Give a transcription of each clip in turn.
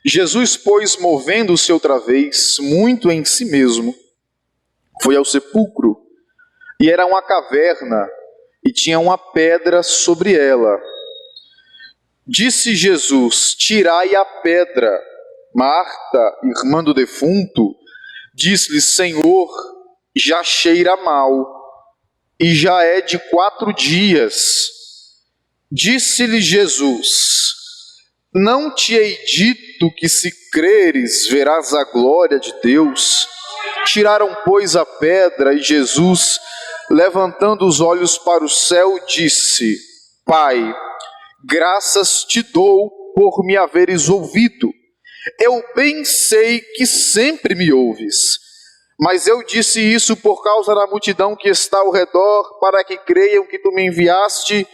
Jesus, pois, movendo-se outra vez, muito em si mesmo, foi ao sepulcro, e era uma caverna, e tinha uma pedra sobre ela. Disse Jesus: tirai a pedra. Marta, irmã do defunto, disse-lhe: Senhor, já cheira mal, e já é de 4 dias. Disse-lhe Jesus: não te hei dito que, se creres, verás a glória de Deus? Tiraram, pois, a pedra, e Jesus, levantando os olhos para o céu, disse: Pai, graças te dou por me haveres ouvido. Eu bem sei que sempre me ouves, mas eu disse isso por causa da multidão que está ao redor, para que creiam que tu me enviaste.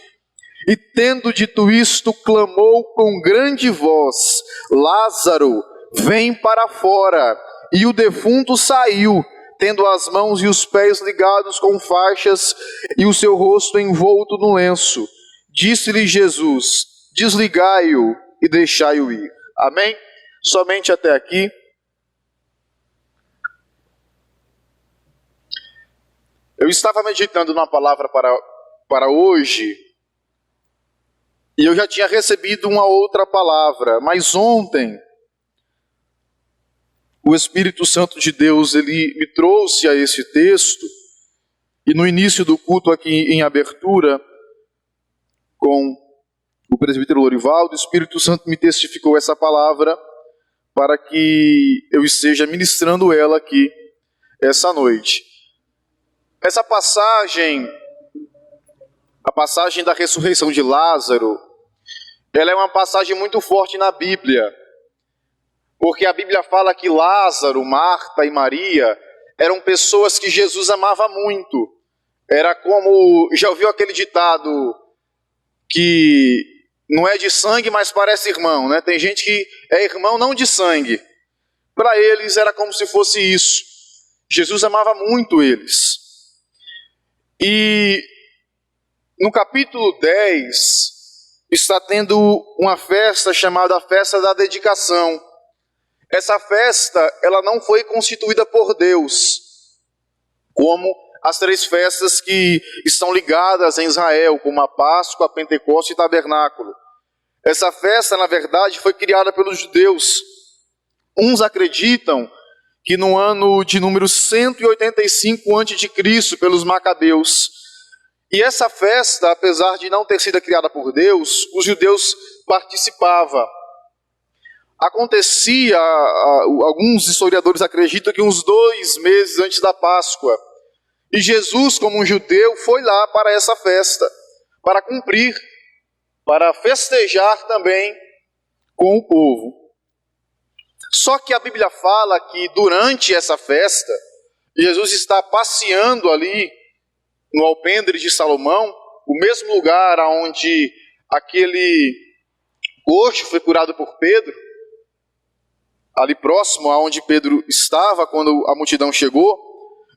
E tendo dito isto, clamou com grande voz: Lázaro, vem para fora. E o defunto saiu, tendo as mãos e os pés ligados com faixas e o seu rosto envolto no lenço. Disse-lhe Jesus: desligai-o e deixai-o ir. Amém? Somente até aqui. Eu estava meditando numa palavra para hoje, e eu já tinha recebido uma outra palavra, mas ontem o Espírito Santo de Deus, ele me trouxe a esse texto, e no início do culto aqui em abertura, com o presbítero Lorivaldo, o Espírito Santo me testificou essa palavra para que eu esteja ministrando ela aqui essa noite. Essa passagem, a passagem da ressurreição de Lázaro, ela é uma passagem muito forte na Bíblia, porque a Bíblia fala que Lázaro, Marta e Maria eram pessoas que Jesus amava muito. Era como, já ouviu aquele ditado que não é de sangue, mas parece irmão, né? Tem gente que é irmão não de sangue. Para eles era como se fosse isso. Jesus amava muito eles. E no capítulo 10, está tendo uma festa chamada a Festa da Dedicação. Essa festa, ela não foi constituída por Deus, como as 3 festas que estão ligadas em Israel, como a Páscoa, a Pentecostes e Tabernáculo. Essa festa, na verdade, foi criada pelos judeus. Uns acreditam que no ano de número 185 a.C., pelos Macabeus. E essa festa, apesar de não ter sido criada por Deus, os judeus participavam. Acontecia, alguns historiadores acreditam que uns 2 meses antes da Páscoa. E Jesus, como um judeu, foi lá para essa festa, para cumprir, para festejar também com o povo. Só que a Bíblia fala que durante essa festa, Jesus está passeando ali no alpendre de Salomão, o mesmo lugar onde aquele coxo foi curado por Pedro, ali próximo aonde Pedro estava quando a multidão chegou.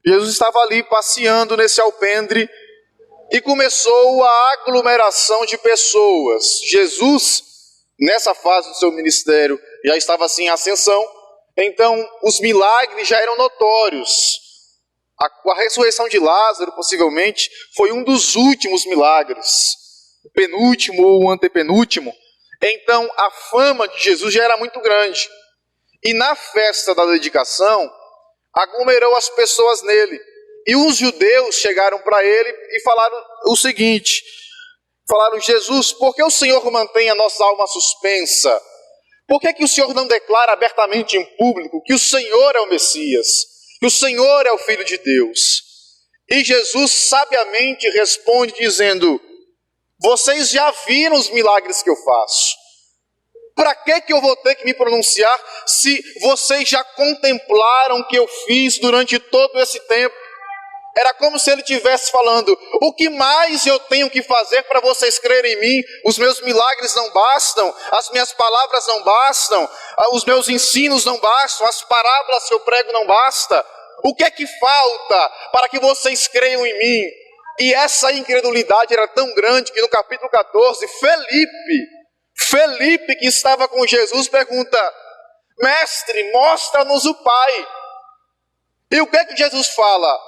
Jesus estava ali passeando nesse alpendre e começou a aglomeração de pessoas. Jesus, nessa fase do seu ministério, já estava assim em ascensão, então os milagres já eram notórios. A ressurreição de Lázaro, possivelmente, foi um dos últimos milagres, o penúltimo ou o antepenúltimo. Então a fama de Jesus já era muito grande. E na festa da dedicação, aglomerou as pessoas nele. E os judeus chegaram para ele e falaram o seguinte: falaram: Jesus, por que o Senhor mantém a nossa alma suspensa? Por que o Senhor não declara abertamente em público que o Senhor é o Messias, que o Senhor é o Filho de Deus? E Jesus sabiamente responde dizendo: vocês já viram os milagres que eu faço. Para que eu vou ter que me pronunciar se vocês já contemplaram o que eu fiz durante todo esse tempo? Era como se ele estivesse falando: o que mais eu tenho que fazer para vocês crerem em mim? Os meus milagres não bastam, as minhas palavras não bastam, os meus ensinos não bastam, as parábolas que eu prego não bastam. O que é que falta para que vocês creiam em mim? E essa incredulidade era tão grande que no capítulo 14, Felipe, que estava com Jesus, pergunta: Mestre, mostra-nos o Pai. E o que é que Jesus fala?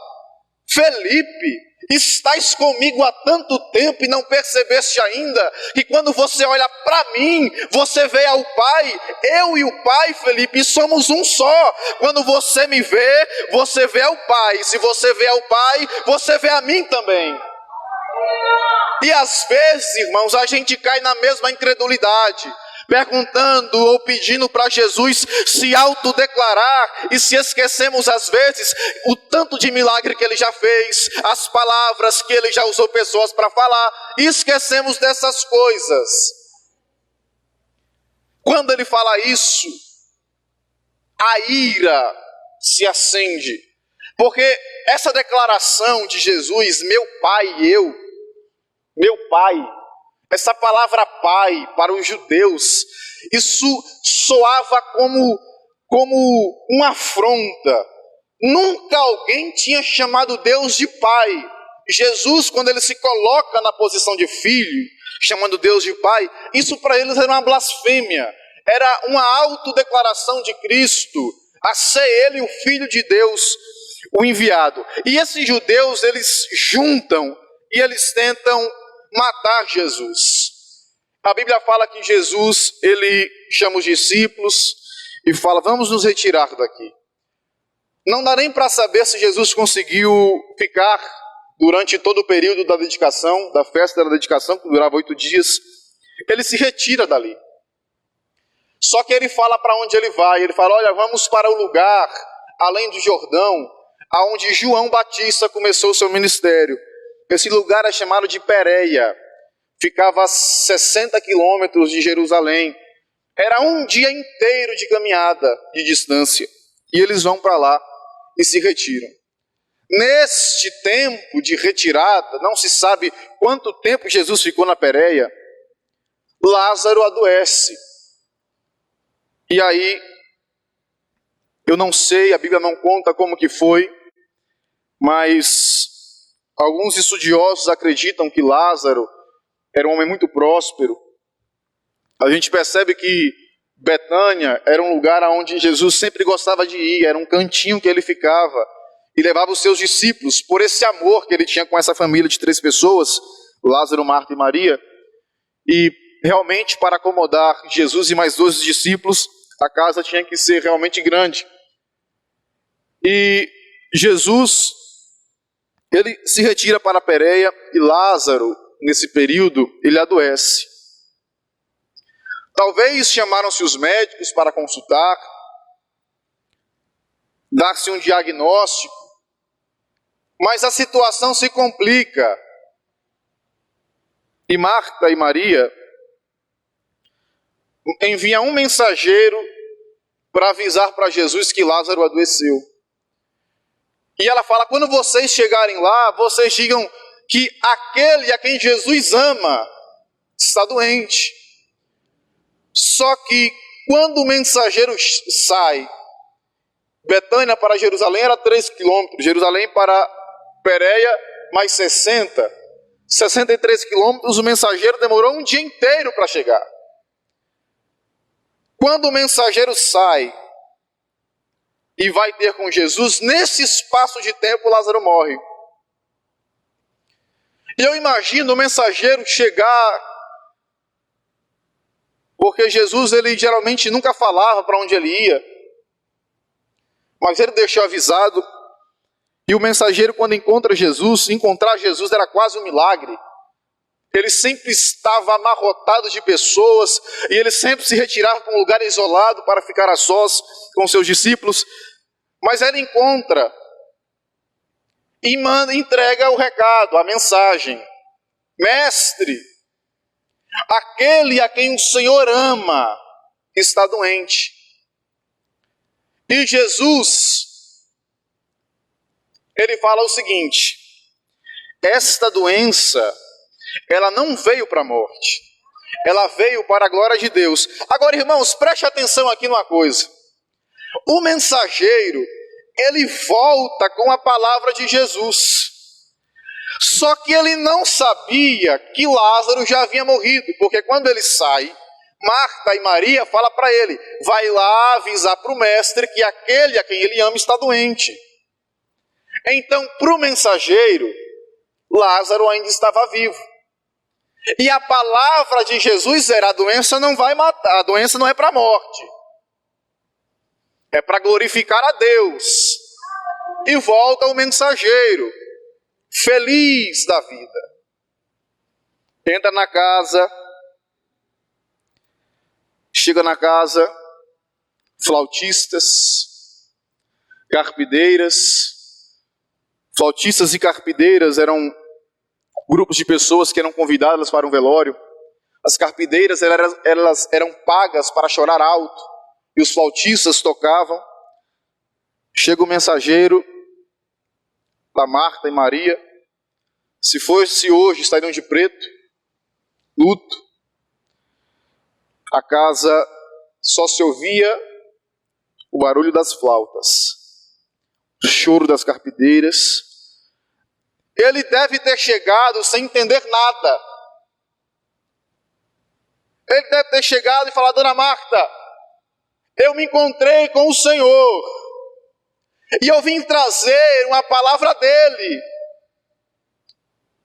Felipe, estás comigo há tanto tempo e não percebeste ainda que quando você olha para mim, você vê ao Pai. Eu e o Pai, Felipe, somos um só. Quando você me vê, você vê ao Pai. Se você vê ao Pai, você vê a mim também. E às vezes, irmãos, a gente cai na mesma incredulidade, perguntando ou pedindo para Jesus se autodeclarar, e se esquecemos às vezes o tanto de milagre que Ele já fez, as palavras que Ele já usou pessoas para falar, e esquecemos dessas coisas. Quando Ele fala isso, a ira se acende, porque essa declaração de Jesus, meu Pai e eu, meu Pai, essa palavra Pai para os judeus, isso soava como uma afronta. Nunca alguém tinha chamado Deus de Pai. Jesus, quando ele se coloca na posição de filho, chamando Deus de Pai, isso para eles era uma blasfêmia, era uma autodeclaração de Cristo, a ser ele o Filho de Deus, o enviado. E esses judeus, eles juntam e eles tentam matar Jesus. A Bíblia fala que Jesus, ele chama os discípulos e fala, vamos nos retirar daqui. Não dá nem para saber se Jesus conseguiu ficar durante todo o período da dedicação, da festa da dedicação, que durava 8 dias. Ele se retira dali. Só que ele fala para onde ele vai. Ele fala, olha, vamos para o lugar, além do Jordão, aonde João Batista começou o seu ministério. Esse lugar é chamado de Pérea, ficava a 60 quilômetros de Jerusalém. Era um dia inteiro de caminhada, de distância. E eles vão para lá e se retiram. Neste tempo de retirada, não se sabe quanto tempo Jesus ficou na Pérea, Lázaro adoece. E aí, eu não sei, a Bíblia não conta como que foi, mas alguns estudiosos acreditam que Lázaro era um homem muito próspero. A gente percebe que Betânia era um lugar onde Jesus sempre gostava de ir, era um cantinho que ele ficava e levava os seus discípulos, por esse amor que ele tinha com essa família de 3 pessoas, Lázaro, Marta e Maria, e realmente para acomodar Jesus e mais 12 discípulos, a casa tinha que ser realmente grande. E Jesus, ele se retira para a Pérea e Lázaro, nesse período, ele adoece. Talvez chamaram-se os médicos para consultar, dar-se um diagnóstico, mas a situação se complica. E Marta e Maria enviam um mensageiro para avisar para Jesus que Lázaro adoeceu. E ela fala, quando vocês chegarem lá, vocês digam que aquele a quem Jesus ama está doente. Só que quando o mensageiro sai, Betânia para Jerusalém era 3 quilômetros, Jerusalém para Pérea mais 63 quilômetros, o mensageiro demorou um dia inteiro para chegar. Quando o mensageiro sai e vai ter com Jesus, nesse espaço de tempo Lázaro morre. E eu imagino o mensageiro chegar, porque Jesus, ele geralmente nunca falava para onde ele ia, mas ele deixou avisado, e o mensageiro, quando encontra Jesus, encontrar Jesus era quase um milagre. Ele sempre estava amarrotado de pessoas, e ele sempre se retirava para um lugar isolado para ficar a sós com seus discípulos, mas ele encontra e entrega o recado, a mensagem. Mestre, aquele a quem o Senhor ama está doente. E Jesus, ele fala o seguinte, esta doença, ela não veio para a morte, ela veio para a glória de Deus. Agora, irmãos, preste atenção aqui numa coisa. O mensageiro, ele volta com a palavra de Jesus. Só que ele não sabia que Lázaro já havia morrido, porque quando ele sai, Marta e Maria falam para ele: vai lá avisar para o mestre que aquele a quem ele ama está doente. Então, para o mensageiro, Lázaro ainda estava vivo. E a palavra de Jesus era: a doença não vai matar, a doença não é para a morte, é para glorificar a Deus. E volta o mensageiro, feliz da vida. Entra na casa, chega na casa, flautistas, carpideiras. Flautistas e carpideiras eram grupos de pessoas que eram convidadas para um velório. As carpideiras elas eram pagas para chorar alto, e os flautistas tocavam. Chega o mensageiro da Marta e Maria. Se fosse hoje, estariam de preto, luto. A casa só se ouvia o barulho das flautas, o choro das carpideiras. Ele deve ter chegado sem entender nada. Ele deve ter chegado e falado: dona Marta, eu me encontrei com o Senhor e eu vim trazer uma palavra dele.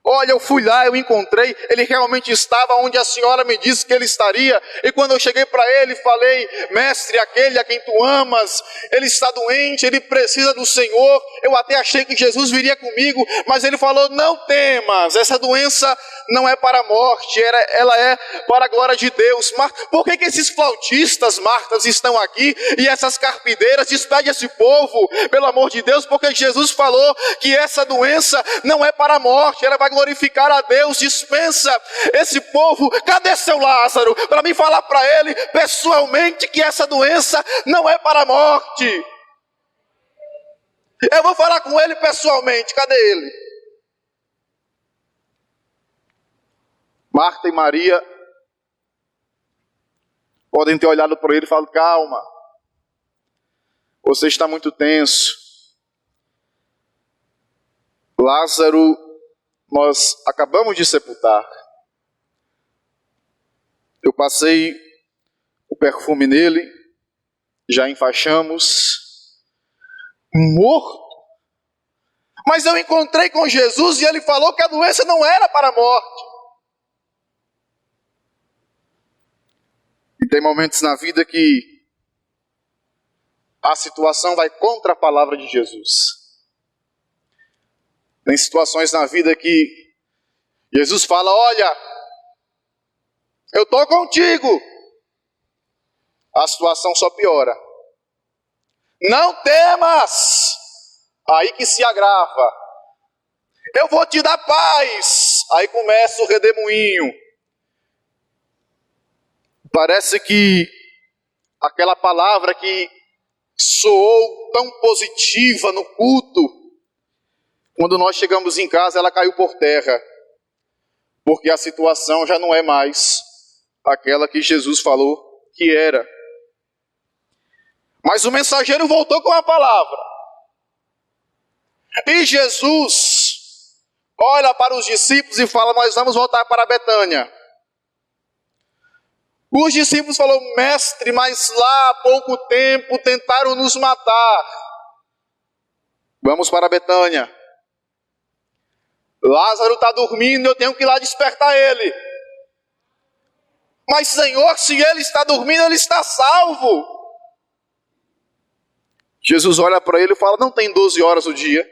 Olha, eu fui lá, eu encontrei, ele realmente estava onde a senhora me disse que ele estaria. E quando eu cheguei para ele, falei: mestre, aquele a quem tu amas, ele está doente, ele precisa do Senhor. Eu até achei que Jesus viria comigo, mas ele falou: não temas, essa doença não é para a morte, ela é para a glória de Deus. Mas por que esses flautistas, Martas, estão aqui e essas carpideiras? Despede esse povo, pelo amor de Deus, porque Jesus falou que essa doença não é para a morte, ela vai glorificar a Deus. Dispensa esse povo. Cadê seu Lázaro? Para mim falar para ele pessoalmente que essa doença não é para a morte. Eu vou falar com ele pessoalmente. Cadê ele? Marta e Maria podem ter olhado para ele e falado: calma, você está muito tenso. Lázaro nós acabamos de sepultar. Eu passei o perfume nele, já enfaixamos, morto. Mas eu encontrei com Jesus e ele falou que a doença não era para a morte. E tem momentos na vida que a situação vai contra a palavra de Jesus. Tem situações na vida que Jesus fala: olha, eu estou contigo. A situação só piora. Não temas. Aí que se agrava. Eu vou te dar paz. Aí começa o redemoinho. Parece que aquela palavra que soou tão positiva no culto, quando nós chegamos em casa, ela caiu por terra, porque a situação já não é mais aquela que Jesus falou que era. Mas o mensageiro voltou com a palavra. E Jesus olha para os discípulos e fala: nós vamos voltar para Betânia. Os discípulos falaram: mestre, mas lá há pouco tempo tentaram nos matar. Vamos para Betânia. Lázaro está dormindo, eu tenho que ir lá despertar ele. Mas Senhor, se ele está dormindo, ele está salvo. Jesus olha para ele e fala: não tem 12 horas o dia?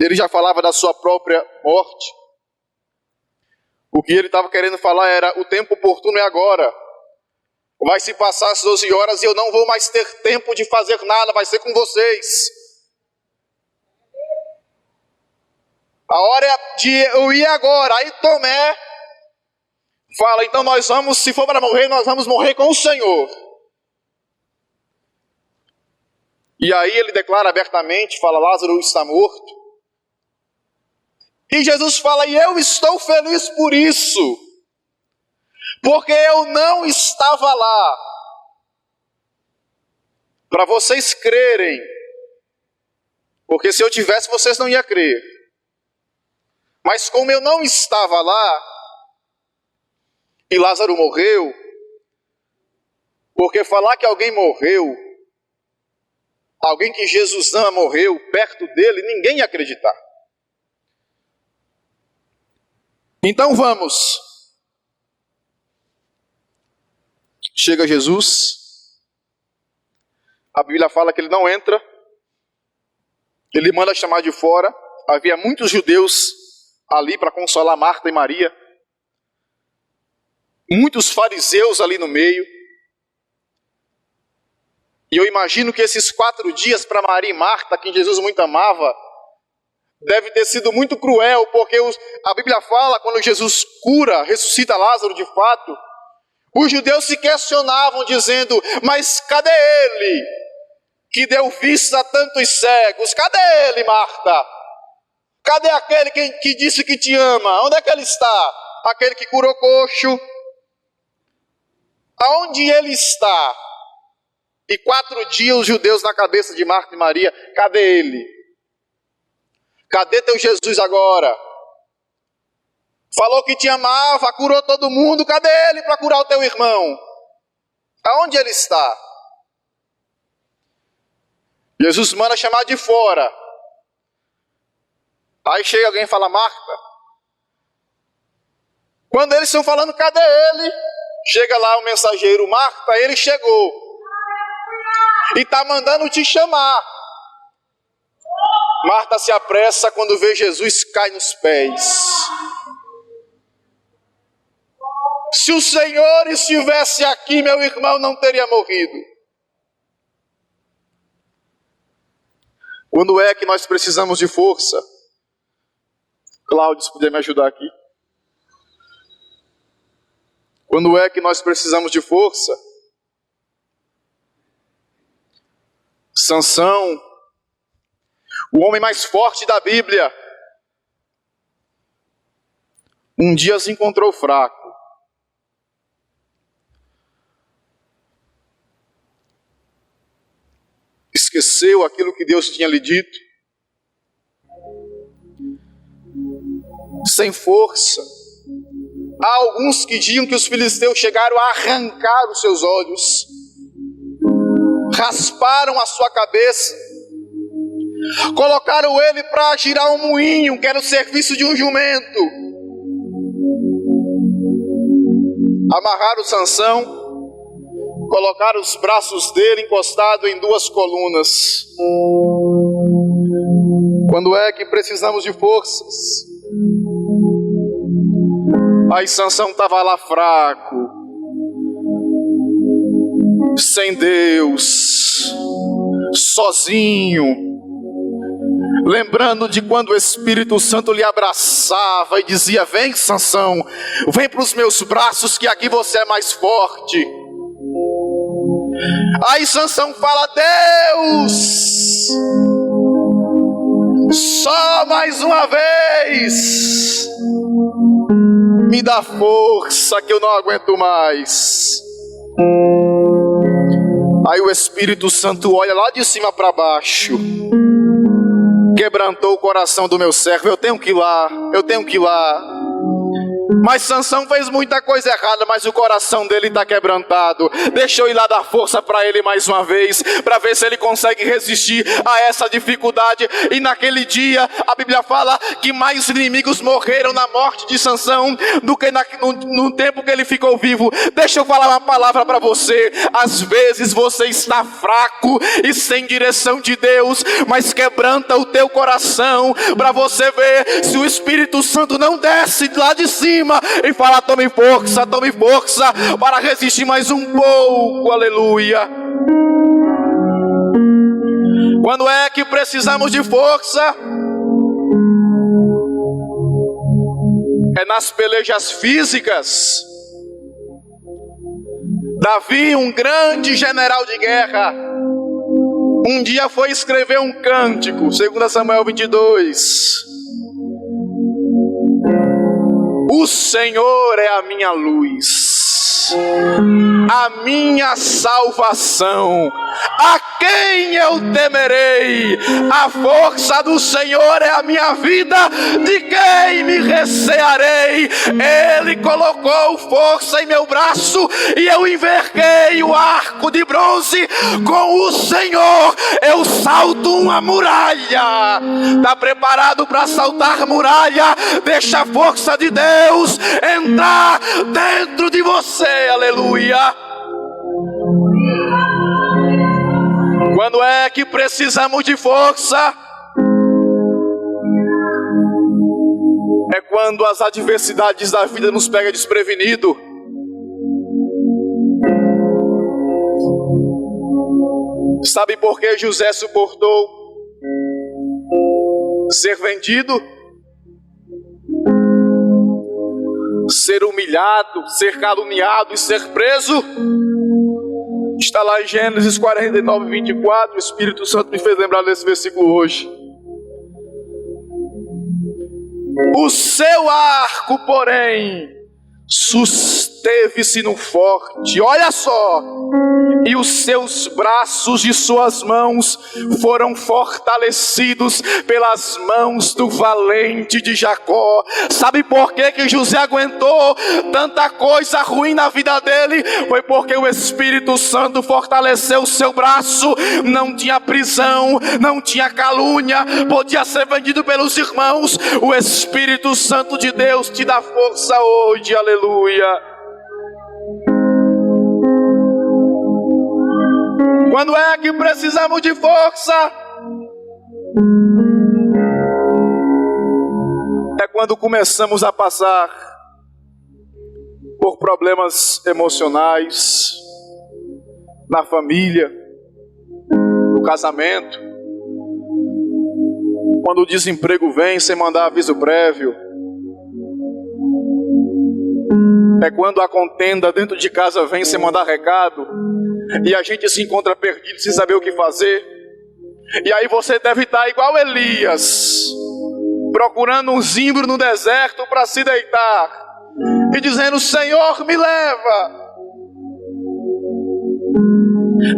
Ele já falava da sua própria morte. O que ele estava querendo falar era: o tempo oportuno é agora. Vai se passar as 12 horas e eu não vou mais ter tempo de fazer nada, vai ser com vocês. A hora de eu ir agora. Aí Tomé fala: então nós vamos, se for para morrer, nós vamos morrer com o Senhor. E aí ele declara abertamente, fala: Lázaro está morto. E Jesus fala: e eu estou feliz por isso, porque eu não estava lá, para vocês crerem, porque se eu tivesse, vocês não iam crer. Mas como eu não estava lá, que Lázaro morreu, porque falar que alguém morreu, alguém que Jesus ama morreu perto dele, ninguém ia acreditar. Então vamos. Chega Jesus, a Bíblia fala que ele não entra, ele manda chamar de fora. Havia muitos judeus ali para consolar Marta e Maria, muitos fariseus ali no meio. E eu imagino que esses 4 dias para Maria e Marta, quem Jesus muito amava, deve ter sido muito cruel, porque a Bíblia fala, quando Jesus cura, ressuscita Lázaro de fato, os judeus se questionavam dizendo: mas cadê ele que deu vista a tantos cegos? Cadê ele, Marta? Cadê aquele que disse que te ama? Onde é que ele está? Aquele que curou coxo? Aonde ele está? E 4 dias os judeus na cabeça de Marta e Maria: cadê ele? Cadê teu Jesus agora? Falou que te amava, curou todo mundo, cadê ele para curar o teu irmão? Aonde ele está? Jesus manda chamar de fora. Aí chega alguém e fala: Marta. Quando eles estão falando: cadê ele? Chega lá o mensageiro: Marta, ele chegou e está mandando te chamar. Marta se apressa, quando vê Jesus, cai nos pés. Se o Senhor estivesse aqui, meu irmão não teria morrido. Quando é que nós precisamos de força? Cláudio, se puder me ajudar aqui. Quando é que nós precisamos de força? Sansão, o homem mais forte da Bíblia, um dia se encontrou fraco. Esqueceu aquilo que Deus tinha lhe dito. Sem força. Há alguns que diziam que os filisteus chegaram a arrancar os seus olhos, rasparam a sua cabeça, colocaram ele para girar um moinho, que era o serviço de um jumento. Amarraram Sansão, colocaram os braços dele encostados em 2 colunas. Quando é que precisamos de forças? Aí Sansão estava lá fraco, sem Deus, sozinho, lembrando de quando o Espírito Santo lhe abraçava e dizia: vem, Sansão, vem para os meus braços que aqui você é mais forte. Aí Sansão fala: Deus, só mais uma vez, me dá força que eu não aguento mais. Aí o Espírito Santo olha lá de cima para baixo, quebrantou o coração do meu servo, eu tenho que ir lá, eu tenho que ir lá. Mas Sansão fez muita coisa errada, mas o coração dele está quebrantado. Deixa eu ir lá dar força para ele mais uma vez, para ver se ele consegue resistir a essa dificuldade. E naquele dia, a Bíblia fala que mais inimigos morreram na morte de Sansão do que no tempo que ele ficou vivo. Deixa eu falar uma palavra para você. Às vezes você está fraco e sem direção de Deus, mas quebranta o teu coração para você ver se o Espírito Santo não desce lá de cima e fala: tome força para resistir mais um pouco. Aleluia. Quando é que precisamos de força? É nas pelejas físicas. Davi, um grande general de guerra, um dia foi escrever um cântico, 2 Samuel 22. O Senhor é a minha luz, a minha salvação. a quem eu temerei? A força do Senhor é a minha vida, de quem me recearei? Ele colocou força em meu braço e eu enverguei o arco de bronze. Com o Senhor eu salto uma muralha. Está preparado para saltar muralha? Deixa a força de Deus entrar dentro de você. Aleluia. Quando é que precisamos de força? É quando as adversidades da vida nos pegam desprevenido. Sabe por que José suportou ser vendido, ser humilhado, ser caluniado e ser preso? Está lá em Gênesis 49, 24. O Espírito Santo me fez lembrar desse versículo hoje. O seu arco, porém, susteve-se no forte. Olha só. E os seus braços e suas mãos foram fortalecidos pelas mãos do valente de Jacó. Sabe por que José aguentou tanta coisa ruim na vida dele? Foi porque o Espírito Santo fortaleceu o seu braço. Não tinha prisão, não tinha calúnia, podia ser vendido pelos irmãos. O Espírito Santo de Deus te dá força hoje, aleluia. Quando é que precisamos de força? É quando começamos a passar por problemas emocionais, na família, no casamento. Quando o desemprego vem sem mandar aviso prévio. É quando a contenda dentro de casa vem sem mandar recado. E a gente se encontra perdido sem saber o que fazer. E aí você deve estar igual Elias, procurando um zimbro no deserto para se deitar e dizendo: Senhor, me leva.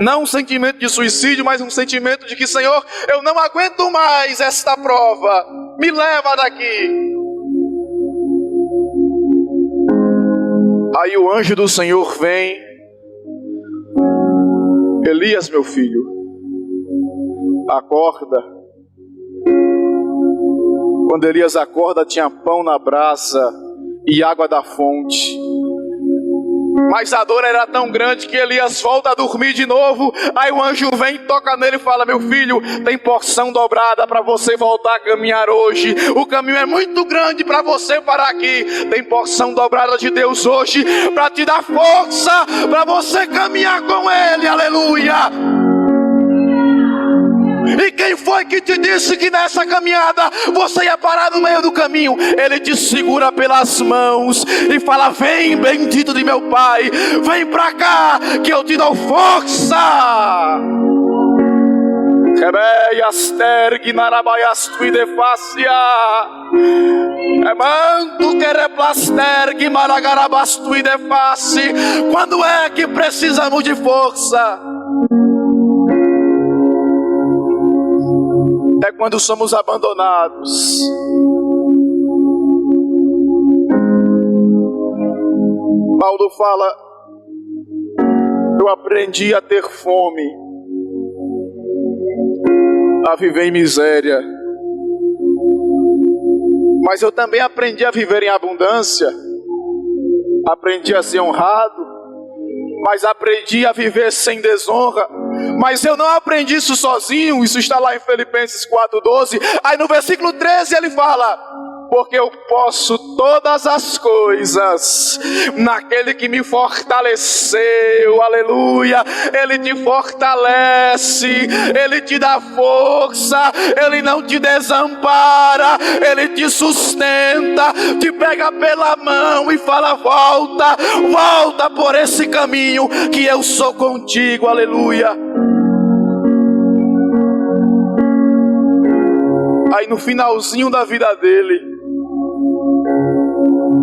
Não um sentimento de suicídio, mas um sentimento de que: Senhor, eu não aguento mais esta prova, me leva daqui. Aí o anjo do Senhor vem: Elias, meu filho, acorda. Quando Elias acorda, tinha pão na brasa e água da fonte. Mas a dor era tão grande que Elias volta a dormir de novo. Aí o anjo vem, toca nele e fala: meu filho, tem porção dobrada para você voltar a caminhar hoje. O caminho é muito grande para você parar aqui. Tem porção dobrada de Deus hoje para te dar força, para você caminhar com Ele, aleluia. E quem foi que te disse que nessa caminhada você ia parar no meio do caminho? Ele te segura pelas mãos e fala: vem, bendito de meu Pai, vem pra cá que eu te dou força. Quando é que precisamos de força? É quando somos abandonados. Paulo fala: eu aprendi a ter fome, a viver em miséria, mas eu também aprendi a viver em abundância. Aprendi a ser honrado, mas aprendi a viver sem desonra. Mas eu não aprendi isso sozinho. Isso está lá em Filipenses 4:12. Aí no versículo 13 ele fala: porque eu posso todas as coisas naquele que me fortaleceu, aleluia. Ele te fortalece, Ele te dá força, Ele não te desampara, Ele te sustenta, te pega pela mão e fala: volta, volta por esse caminho que eu sou contigo, aleluia. Aí no finalzinho da vida dele,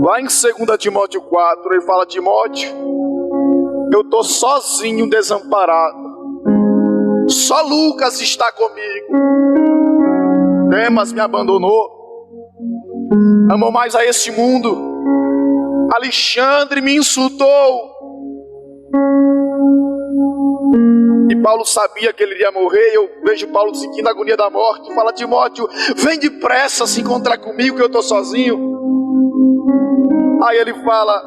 lá em 2 Timóteo 4, ele fala: Timóteo, eu estou sozinho, desamparado. Só Lucas está comigo. Demas me abandonou, amou mais a este mundo. Alexandre me insultou. E Paulo sabia que ele iria morrer. Eu vejo Paulo sentindo a agonia da morte. Fala: Timóteo, vem depressa se encontrar comigo, que eu estou sozinho. Aí ele fala: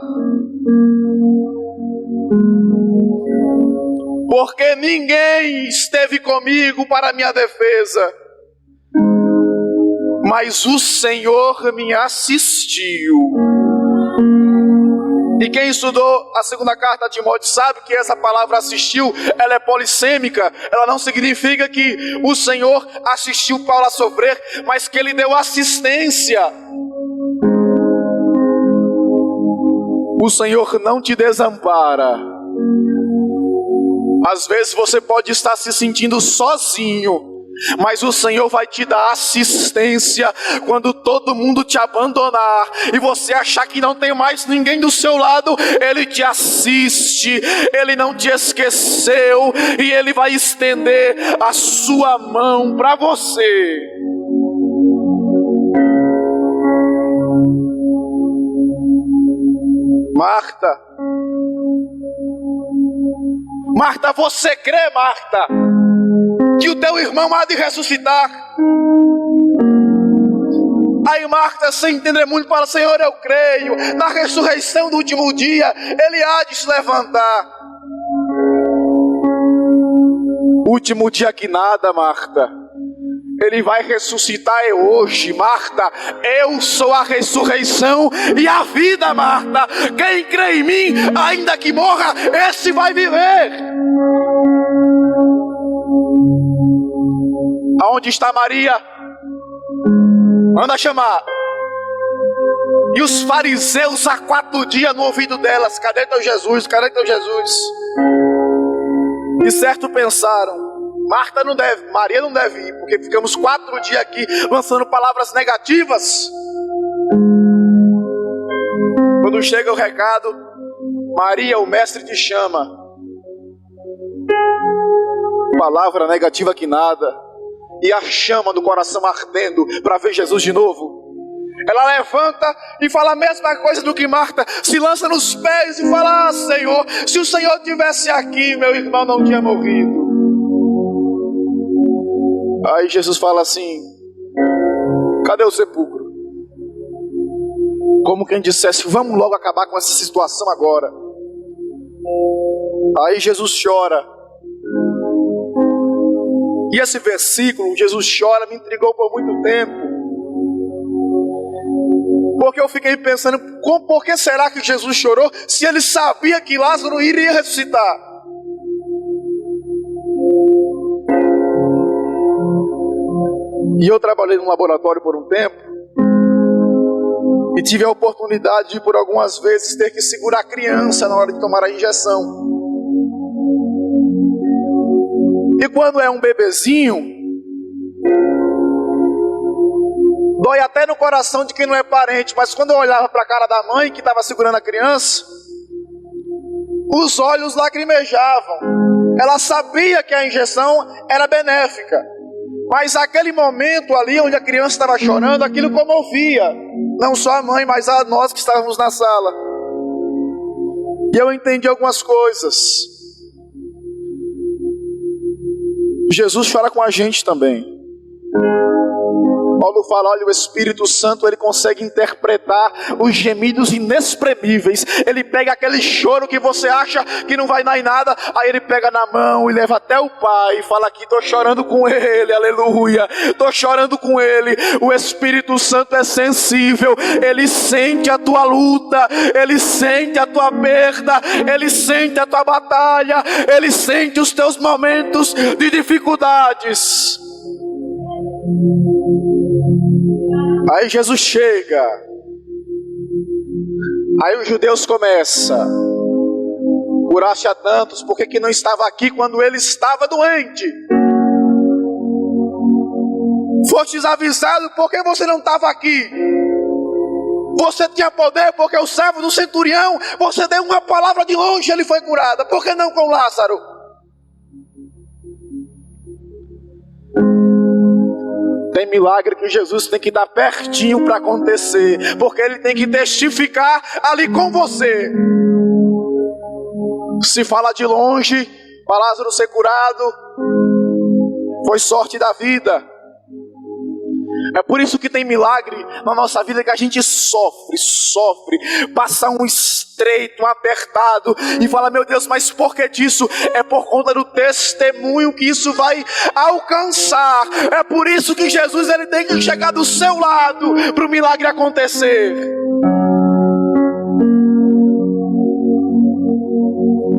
porque ninguém esteve comigo para minha defesa, mas o Senhor me assistiu. E quem estudou a segunda carta a Timóteo sabe que essa palavra assistiu, ela é polissêmica. Ela não significa que o Senhor assistiu Paulo a sofrer, mas que ele deu assistência. O Senhor não te desampara. Às vezes você pode estar se sentindo sozinho, mas o Senhor vai te dar assistência quando todo mundo te abandonar e você achar que não tem mais ninguém do seu lado. Ele te assiste, Ele não te esqueceu e Ele vai estender a sua mão para você. Marta, você crê, Marta, que o teu irmão há de ressuscitar? Aí Marta, sem entender muito, fala: Senhor, eu creio na ressurreição do último dia, ele há de se levantar. Último dia que nada, Marta, ele vai ressuscitar é hoje. Marta, eu sou a ressurreição e a vida, Marta. Quem crê em mim, ainda que morra, esse vai viver. Aonde está Maria? Manda chamar. E os fariseus há 4 dias no ouvido delas: cadê teu Jesus? Cadê teu Jesus? E certo pensaram: Marta não deve, Maria não deve ir, porque ficamos 4 dias aqui lançando palavras negativas. Quando chega o recado: Maria, o mestre te chama. Palavra negativa que nada. E a chama do coração ardendo para ver Jesus de novo. Ela levanta e fala a mesma coisa do que Marta. Se lança nos pés e fala: Senhor, se o Senhor estivesse aqui, meu irmão não tinha morrido. Aí Jesus fala assim: cadê o sepulcro? Como quem dissesse: vamos logo acabar com essa situação agora. Aí Jesus chora. E esse versículo, Jesus chora, me intrigou por muito tempo. Porque eu fiquei pensando: por que será que Jesus chorou se ele sabia que Lázaro iria ressuscitar? E eu trabalhei num laboratório por um tempo e tive a oportunidade de, por algumas vezes, ter que segurar a criança na hora de tomar a injeção. E quando é um bebezinho, dói até no coração de quem não é parente. Mas quando eu olhava para a cara da mãe que estava segurando a criança, os olhos lacrimejavam. Ela sabia que a injeção era benéfica, mas aquele momento ali onde a criança estava chorando, aquilo comovia não só a mãe, mas a nós que estávamos na sala. E eu entendi algumas coisas. Jesus fala com a gente também. Paulo fala: olha, o Espírito Santo, ele consegue interpretar os gemidos inexprimíveis. Ele pega aquele choro que você acha que não vai dar em nada, aí ele pega na mão e leva até o Pai e fala: aqui, estou chorando com ele, aleluia, estou chorando com ele. O Espírito Santo é sensível, ele sente a tua luta, ele sente a tua perda, ele sente a tua batalha, ele sente os teus momentos de dificuldades. Aí Jesus chega. Aí os judeus começam: curaste a tantos, por que não estava aqui quando ele estava doente? Fostes avisado, por que você não estava aqui? Você tinha poder, porque o servo do centurião, você deu uma palavra de longe, ele foi curado. Por que não com Lázaro? Tem milagre que Jesus tem que dar pertinho para acontecer, porque Ele tem que testificar ali com você. Se fala de longe, para Lázaro ser curado, foi sorte da vida. É por isso que tem milagre na nossa vida que a gente sofre, passa um estreito, um apertado e fala: meu Deus, mas por que disso? É por conta do testemunho que isso vai alcançar. É por isso que Jesus, ele tem que chegar do seu lado para o milagre acontecer.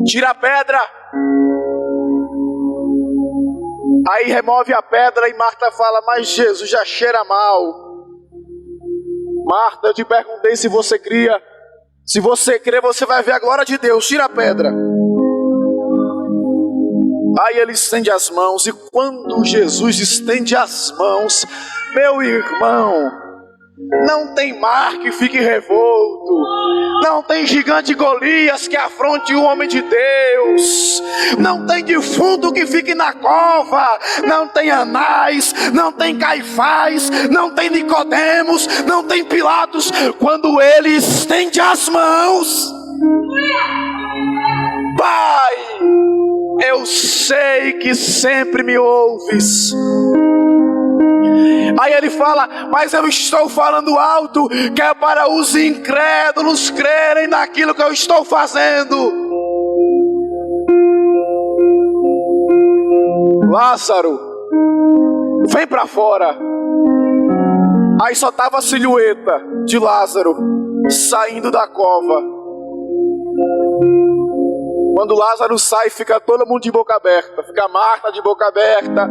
Tira a pedra. Aí remove a pedra e Marta fala: mas Jesus, já cheira mal. Marta, eu te perguntei se você cria. Se você crer, você vai ver a glória de Deus. Tira a pedra. Aí ele estende as mãos. E quando Jesus estende as mãos, meu irmão, não tem mar que fique revolto, não tem gigante Golias que afronte o homem de Deus, não tem defunto que fique na cova, não tem Anás, não tem Caifás, não tem Nicodemos, não tem Pilatos. Quando ele estende as mãos, Pai, eu sei que sempre me ouves. Aí ele fala: mas eu estou falando alto, que é para os incrédulos crerem naquilo que eu estou fazendo. Lázaro, vem para fora. Aí só estava a silhueta de Lázaro saindo da cova. Quando Lázaro sai, fica todo mundo de boca aberta. Fica Marta de boca aberta,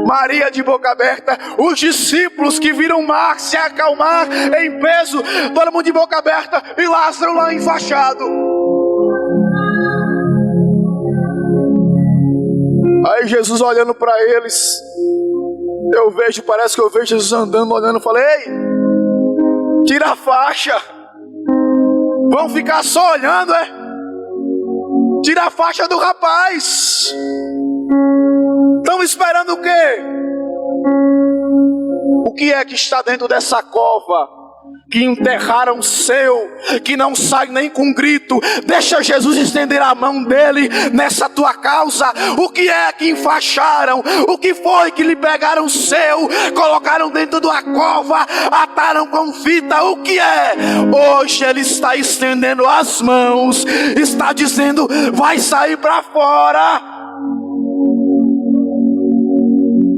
Maria de boca aberta, os discípulos que viram mar se acalmar em peso, todo mundo de boca aberta, e Lázaro lá enfaixado. Aí Jesus olhando para eles, parece que eu vejo Jesus andando, olhando, falei: ei, tira a faixa, vão ficar só olhando, é? Tira a faixa do rapaz. Estão esperando o quê? O que é que está dentro dessa cova? Que enterraram seu, que não sai nem com grito. Deixa Jesus estender a mão dele nessa tua causa. O que é que enfaixaram? O que foi que lhe pegaram seu, colocaram dentro de uma cova, ataram com fita? O que é? Hoje ele está estendendo as mãos, está dizendo: vai sair para fora.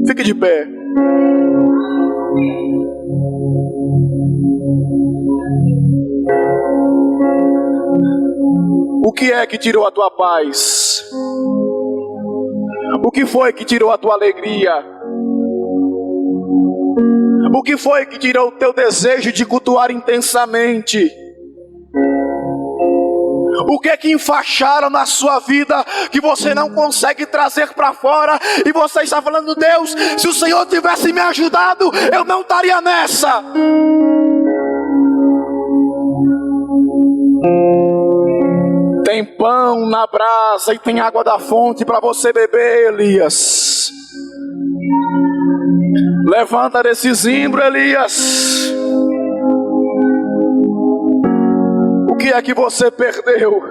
Fique de pé. O que é que tirou a tua paz? O que foi que tirou a tua alegria? O que foi que tirou o teu desejo de cultuar intensamente? O que é que enfaixaram na sua vida que você não consegue trazer para fora? E você está falando: Deus, se o Senhor tivesse me ajudado, eu não estaria nessa. Tem pão na brasa e tem água da fonte para você beber, Elias. Levanta desse zimbro, Elias. O que é que você perdeu?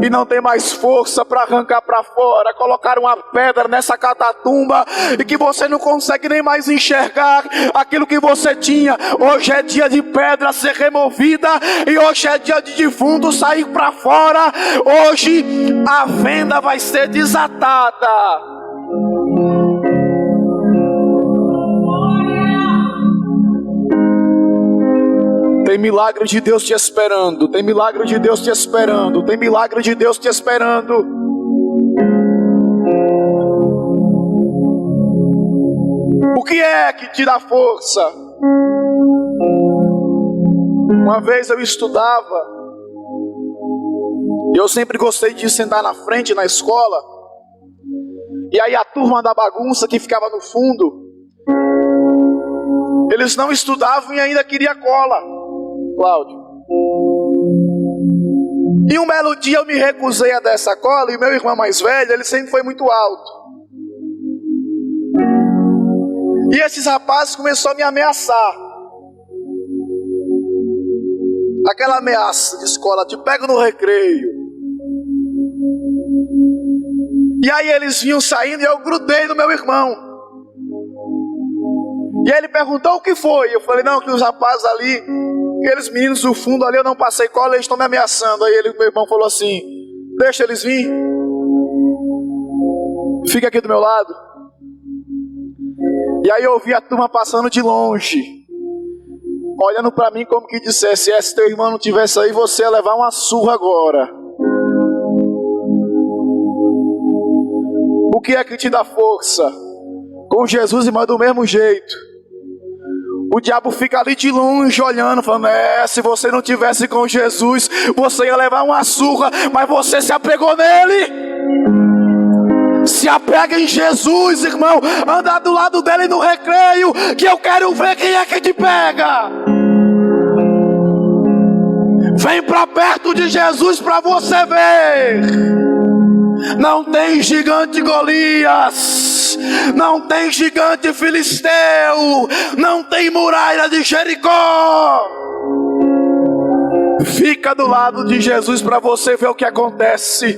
E não tem mais força para arrancar para fora. Colocar uma pedra nessa catatumba e que você não consegue nem mais enxergar aquilo que você tinha. Hoje é dia de pedra ser removida, e hoje é dia de defunto sair para fora. Hoje a venda vai ser desatada. Tem milagre de Deus te esperando. Tem milagre de Deus te esperando. Tem milagre de Deus te esperando. O que é que te dá força? Uma vez eu estudava, e eu sempre gostei de sentar na frente na escola. E aí a turma da bagunça que ficava no fundo, eles não estudavam e ainda queria cola. Cláudio. E um belo dia eu me recusei a dar essa cola, e meu irmão mais velho, ele sempre foi muito alto. E esses rapazes começaram a me ameaçar. Aquela ameaça de escola, te pego no recreio. E aí eles vinham saindo e eu grudei no meu irmão. E aí ele perguntou o que foi. Eu falei, não, que os rapazes ali, aqueles meninos do fundo ali, eu não passei cola, eles estão me ameaçando. Aí meu irmão falou assim, deixa eles vir. Fica aqui do meu lado. E aí eu vi a turma passando de longe, olhando para mim como que dissesse, se teu irmão não tivesse aí, você ia levar uma surra agora. O que é que te dá força? Com Jesus, irmão, do mesmo jeito. O diabo fica ali de longe olhando, falando, se você não tivesse com Jesus, você ia levar uma surra, mas você se apegou nele. Se apega em Jesus, irmão. Anda do lado dele no recreio, que eu quero ver quem é que te pega. Vem para perto de Jesus para você ver. Não tem gigante Golias, não tem gigante Filisteu, não tem muralha de Jericó. Fica do lado de Jesus para você ver o que acontece.